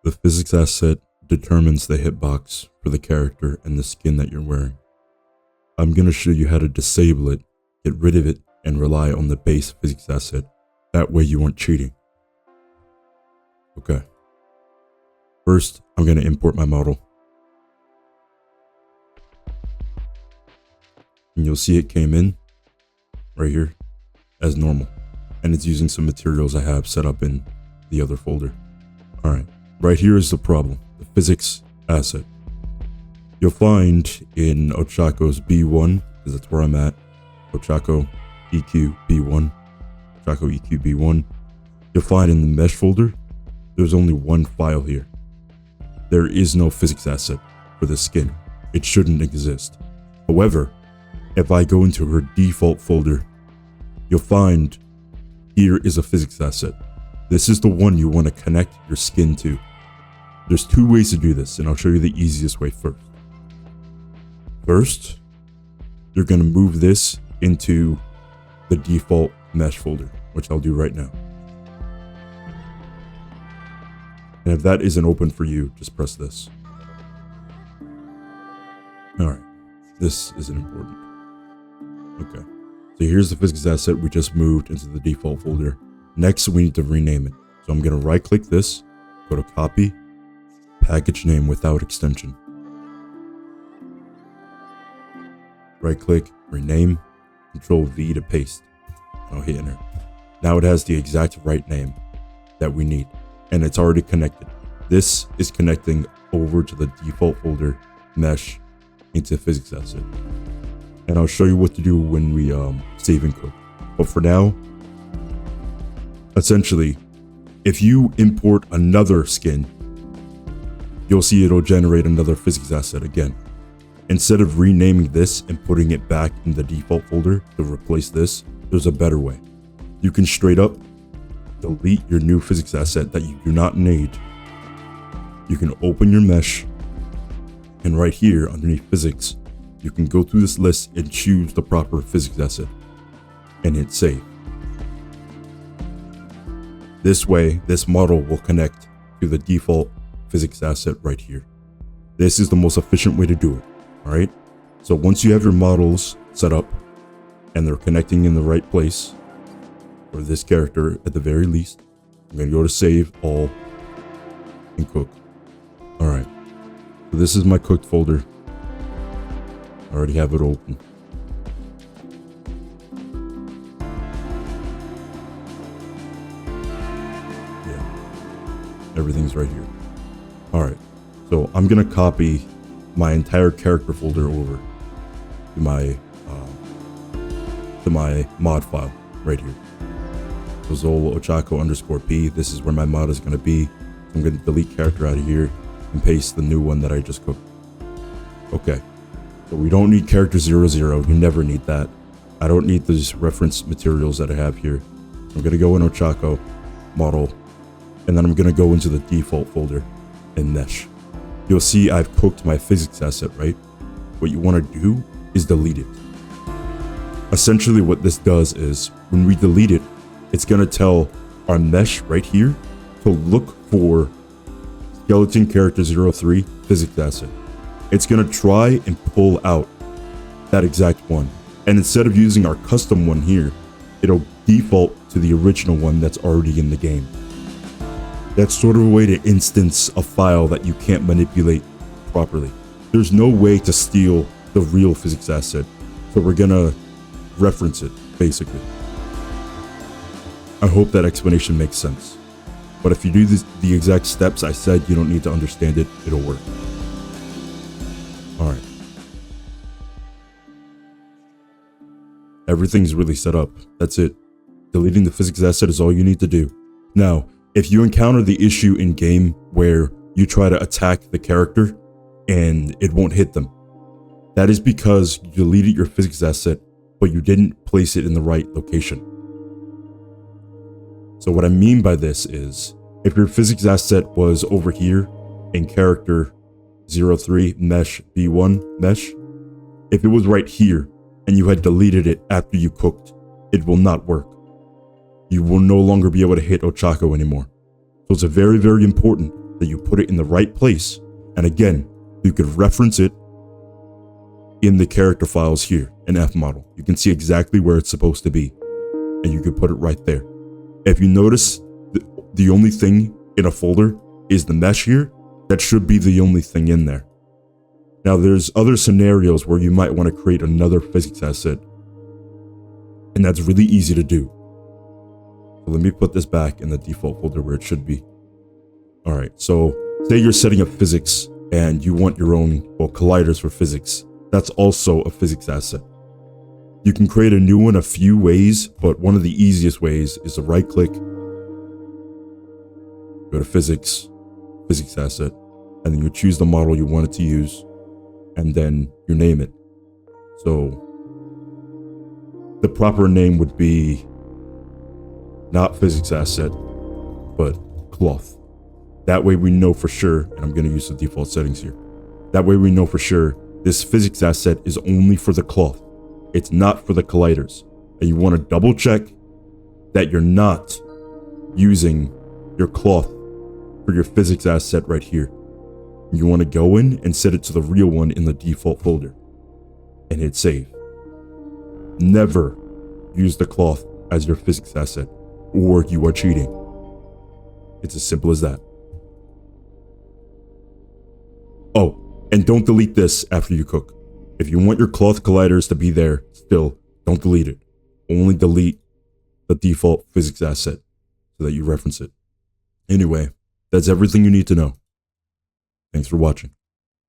The physics asset determines the hitbox for the character and the skin that you're wearing. I'm going to show you how to disable it, get rid of it, and rely on the base physics asset. That way you aren't cheating. Okay. First, I'm going to import my model. And you'll see it came in right here as normal. And it's using some materials I have set up in the other folder. Alright, right here is the problem, the physics asset. You'll find in Ochako's B1, because that's where I'm at, Ochako EQ B1, Ochako EQ B1, you'll find in the mesh folder, there's only one file here. There is no physics asset for the skin. It shouldn't exist. However, if I go into her default folder, you'll find here is a physics asset. This is the one you want to connect your skin to. There's two ways to do this, and I'll show you the easiest way first. First, you're going to move this into the default mesh folder, which I'll do right now. And if that isn't open for you, just press this. Alright, this isn't important. Okay, so here's the physics asset we just moved into the default folder. Next, we need to rename it. So I'm going to right click this, go to copy, package name without extension. Right click, rename, Control V to paste. And I'll hit enter. Now it has the exact right name that we need, and it's already connected. This is connecting over to the default folder, mesh, into physics asset. And I'll show you what to do when we save and cook. But for now, essentially, if you import another skin, you'll see it'll generate another physics asset again. Instead of renaming this and putting it back in the default folder to replace this, there's a better way. You can straight up delete your new physics asset that you do not need. You can open your mesh, and right here underneath physics, you can go through this list and choose the proper physics asset and hit save. This way, this model will connect to the default physics asset right here. This is the most efficient way to do it, all right? So once you have your models set up and they're connecting in the right place, for this character at the very least, I'm gonna go to save all and cook. All right, so this is my cooked folder. I already have it open. Everything's right here. All right, so I'm gonna copy my entire character folder over to my mod file right here. So Zol Ochako _P. This is where my mod is gonna be. I'm gonna delete character out of here and paste the new one that I just cooked. Okay, so we don't need character 00. You never need that. I don't need these reference materials that I have here. I'm gonna go in Ochako model, and then I'm going to go into the default folder and mesh. You'll see I've cooked my physics asset, right? What you want to do is delete it. Essentially what this does is when we delete it, it's going to tell our mesh right here to look for skeleton character 03 physics asset. It's going to try and pull out that exact one. And instead of using our custom one here, it'll default to the original one that's already in the game. That's sort of a way to instance a file that you can't manipulate properly. There's no way to steal the real physics asset, so we're gonna reference it, basically. I hope that explanation makes sense. But if you do the exact steps I said, you don't need to understand it, it'll work. Alright. Everything's really set up. That's it. Deleting the physics asset is all you need to do. Now, if you encounter the issue in game where you try to attack the character and it won't hit them, that is because you deleted your physics asset, but you didn't place it in the right location. So what I mean by this is, if your physics asset was over here in character 03 mesh B1 mesh, if it was right here and you had deleted it after you cooked, it will not work. You will no longer be able to hit Ochako anymore. So it's very, very important that you put it in the right place. And again, you could reference it in the character files here in F-Model. You can see exactly where it's supposed to be, and you could put it right there. If you notice, the only thing in a folder is the mesh here. That should be the only thing in there. Now, there's other scenarios where you might want to create another physics asset, and that's really easy to do. So let me put this back in the default folder where it should be. All right, so say you're setting up physics and you want your own, well, colliders for physics. That's also a physics asset. You can create a new one a few ways, but one of the easiest ways is to right click, go to physics, physics asset, and then you choose the model you want it to use, and then you name it. So the proper name would be not physics asset, but cloth. That way we know for sure, and I'm going to use the default settings here. That way we know for sure this physics asset is only for the cloth. It's not for the colliders. And you want to double check that you're not using your cloth for your physics asset right here. You want to go in and set it to the real one in the default folder and hit save. Never use the cloth as your physics asset, or you are cheating. It's as simple as that. Oh, and don't delete this after you cook. If you want your cloth colliders to be there still, don't delete it. Only delete the default physics asset so that you reference it. Anyway, that's everything you need to know. Thanks for watching.